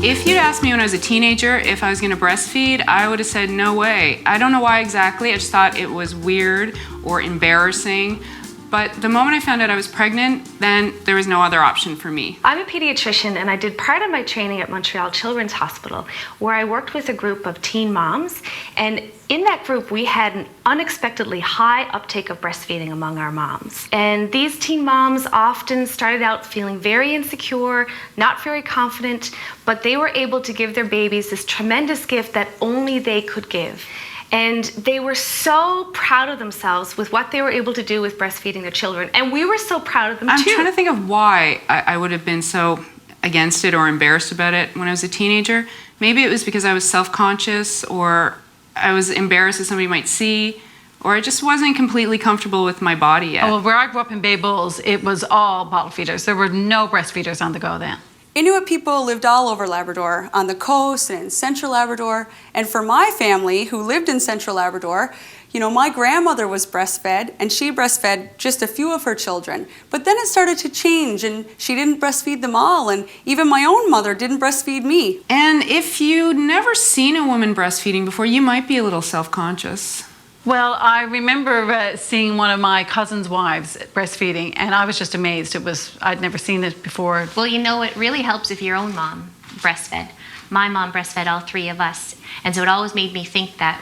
If you'd asked me when I was a teenager if I was going to breastfeed, I would have said no way. I don't know why exactly. I just thought it was weird or embarrassing. But the moment I found out I was pregnant, then there was no other option for me. I'm a pediatrician, and I did part of my training at Montreal Children's Hospital, where I worked with a group of teen moms. And in that group, we had an unexpectedly high uptake of breastfeeding among our moms. And these teen moms often started out feeling very insecure, not very confident, but they were able to give their babies this tremendous gift that only they could give. And they were so proud of themselves with what they were able to do with breastfeeding their children. And we were so proud of them too. I'm trying to think of why I would have been so against it or embarrassed about it when I was a teenager. Maybe it was because I was self-conscious, or I was embarrassed that somebody might see, or I just wasn't completely comfortable with my body yet. Oh, well, where I grew up in Bay Bulls, it was all bottle feeders. There were no breastfeeders on the go then. Inuit people lived all over Labrador, on the coast and in central Labrador. And for my family, who lived in central Labrador, my grandmother was breastfed, and she breastfed just a few of her children. But then it started to change, and she didn't breastfeed them all, and even my own mother didn't breastfeed me. And if you'd never seen a woman breastfeeding before, you might be a little self-conscious. Well, I remember seeing one of my cousin's wives breastfeeding, and I was just amazed. I'd never seen it before. Well, it really helps if your own mom breastfed. My mom breastfed all three of us, and so it always made me think that,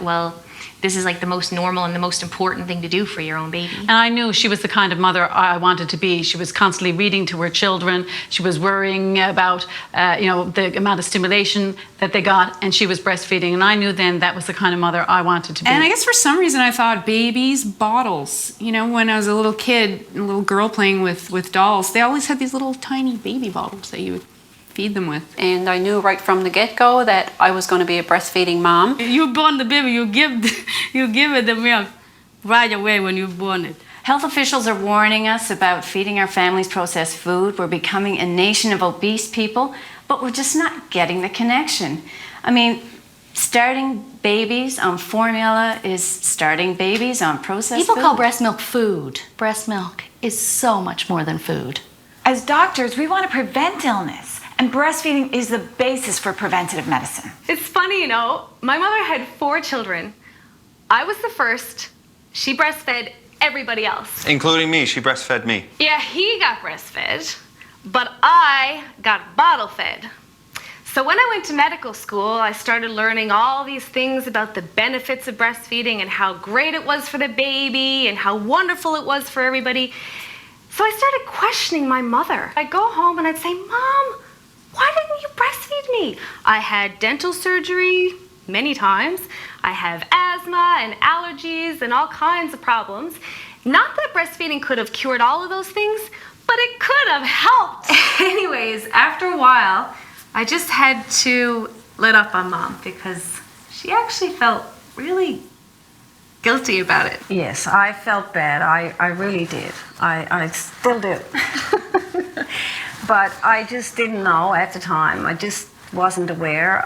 this is like the most normal and the most important thing to do for your own baby. And I knew she was the kind of mother I wanted to be. She was constantly reading to her children. She was worrying about, the amount of stimulation that they got, and she was breastfeeding. And I knew then that was the kind of mother I wanted to be. And I guess for some reason I thought babies, bottles. When I was a little kid, a little girl playing with dolls, they always had these little tiny baby bottles that you would feed them with. And I knew right from the get-go that I was going to be a breastfeeding mom. You born the baby, you give it the milk right away when you born it. Health officials are warning us about feeding our families processed food. We're becoming a nation of obese people, but we're just not getting the connection. Starting babies on formula is starting babies on processed food. People call breast milk food. Breast milk is so much more than food. As doctors, we want to prevent illness. And breastfeeding is the basis for preventative medicine. It's funny, my mother had 4 children. I was the first. She breastfed everybody else. Including me. She breastfed me. Yeah, he got breastfed, but I got bottle fed. So when I went to medical school, I started learning all these things about the benefits of breastfeeding and how great it was for the baby and how wonderful it was for everybody. So I started questioning my mother. I'd go home and I'd say, Mom, why didn't you breastfeed me? I had dental surgery many times. I have asthma and allergies and all kinds of problems. Not that breastfeeding could have cured all of those things, but it could have helped. Anyways, after a while, I just had to let up on Mom because she actually felt really guilty about it. Yes, I felt bad. I really did. I still do. But I just didn't know at the time. I just wasn't aware.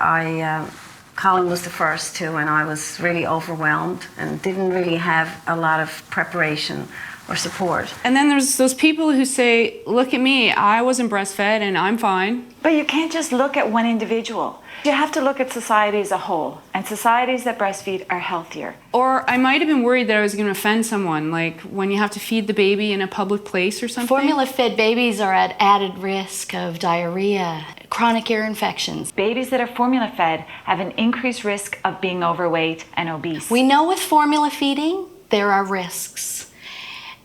Colin was the first too, and I was really overwhelmed and didn't really have a lot of preparation or support. And then there's those people who say, look at me, I wasn't breastfed and I'm fine. But you can't just look at one individual. You have to look at society as a whole, and societies that breastfeed are healthier. Or I might have been worried that I was going to offend someone, like when you have to feed the baby in a public place or something. Formula-fed babies are at added risk of diarrhea, chronic ear infections. Babies that are formula-fed have an increased risk of being overweight and obese. We know with formula feeding, there are risks.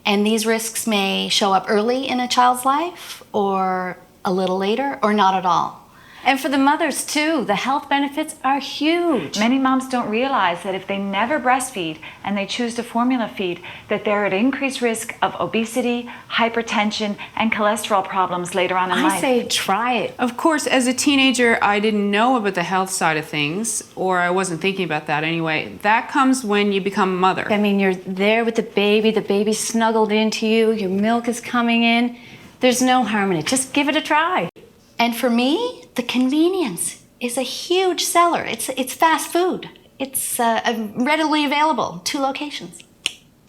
And these risks may show up early in a child's life, or a little later, or not at all. And for the mothers too, the health benefits are huge. Many moms don't realize that if they never breastfeed and they choose to formula feed, that they're at increased risk of obesity, hypertension, and cholesterol problems later on in life. I say try it. Of course, as a teenager, I didn't know about the health side of things, or I wasn't thinking about that anyway. That comes when you become a mother. You're there with the baby's snuggled into you, your milk is coming in. There's no harm in it. Just give it a try. And for me, the convenience is a huge seller. It's fast food. It's readily available, 2 locations.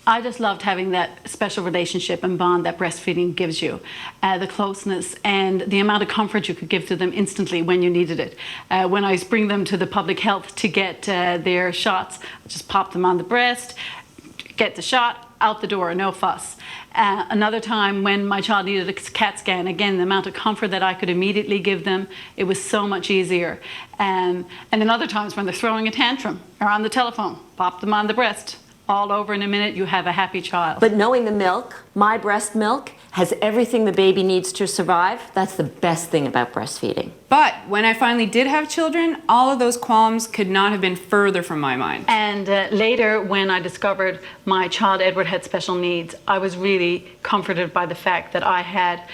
I just loved having that special relationship and bond that breastfeeding gives you, the closeness and the amount of comfort you could give to them instantly when you needed it. When I bring them to the public health to get their shots, I just pop them on the breast, get the shot, out the door, no fuss. Another time when my child needed a CAT scan, again, the amount of comfort that I could immediately give them, it was so much easier. And then other times when they're throwing a tantrum or on the telephone, pop them on the breast. All over in a minute, you have a happy child. But knowing the milk, my breast milk, has everything the baby needs to survive, that's the best thing about breastfeeding. But when I finally did have children, all of those qualms could not have been further from my mind. And later, when I discovered my child Edward had special needs, I was really comforted by the fact that I had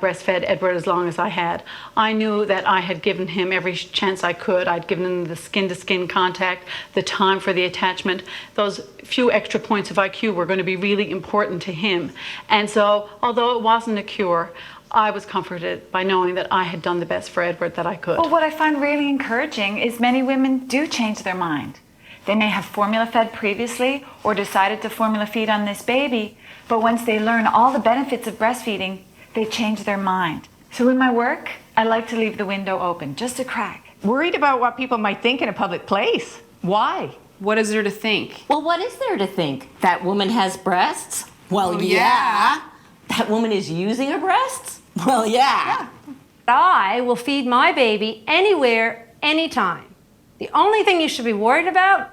breastfed Edward as long as I had. I knew that I had given him every chance I could. I'd given him the skin-to-skin contact, the time for the attachment. Those few extra points of IQ were going to be really important to him. And so, although it wasn't a cure, I was comforted by knowing that I had done the best for Edward that I could. Well, what I find really encouraging is many women do change their mind. They may have formula fed previously or decided to formula feed on this baby, but once they learn all the benefits of breastfeeding, they change their mind. So in my work, I like to leave the window open, just a crack. Worried about what people might think in a public place. Why? What is there to think? Well, what is there to think? That woman has breasts? Well, Oh, yeah. That woman is using her breasts? Well, yeah. I will feed my baby anywhere, anytime. The only thing you should be worried about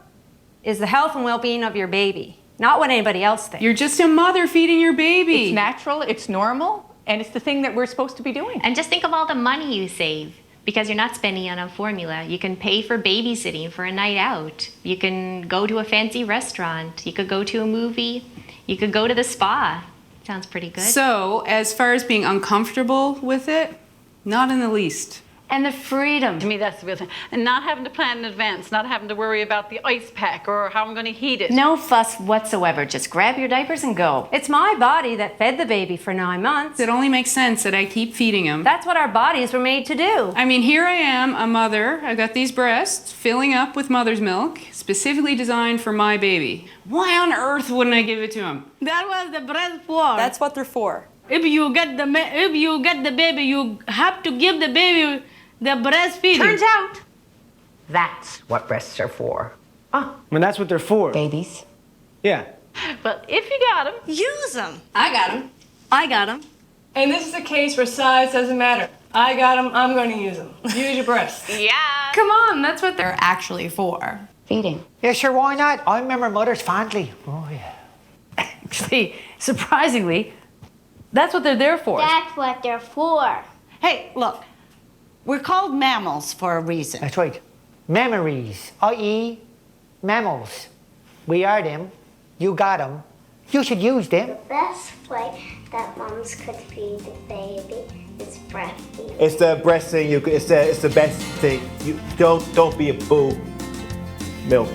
is the health and well-being of your baby, not what anybody else thinks. You're just a mother feeding your baby. It's natural, it's normal, and it's the thing that we're supposed to be doing. And just think of all the money you save because you're not spending on a formula. You can pay for babysitting for a night out. You can go to a fancy restaurant. You could go to a movie. You could go to the spa. Sounds pretty good. So, as far as being uncomfortable with it, not in the least. And the freedom. To me, that's the real thing. And not having to plan in advance, not having to worry about the ice pack or how I'm going to heat it. No fuss whatsoever. Just grab your diapers and go. It's my body that fed the baby for 9 months. It only makes sense that I keep feeding him. That's what our bodies were made to do. I mean, here I am, a mother. I've got these breasts filling up with mother's milk, specifically designed for my baby. Why on earth wouldn't I give it to him? That was the breast for. That's what they're for. If you get the baby, you have to give the baby the breastfeeding. Turns out, That's what breasts are for. I mean, that's what they're for. babies. Yeah. But if you got them, Use them. I got them. I got them. And this is a case where size doesn't matter. I got them, I'm going to use them. Use your breasts. Yeah. Come on, that's what they're actually for. Feeding. Yeah, sure, why not? I remember mothers fondly. Oh, yeah. Actually, surprisingly, that's what they're there for. That's what they're for. Hey, look, we're called mammals for a reason. That's right. Memories, i.e. mammals. We are them. You got them. You should use them. The best way that moms could feed the baby is breastfeeding. It's the breast thing. It's the best thing. You don't be a boo. Milk.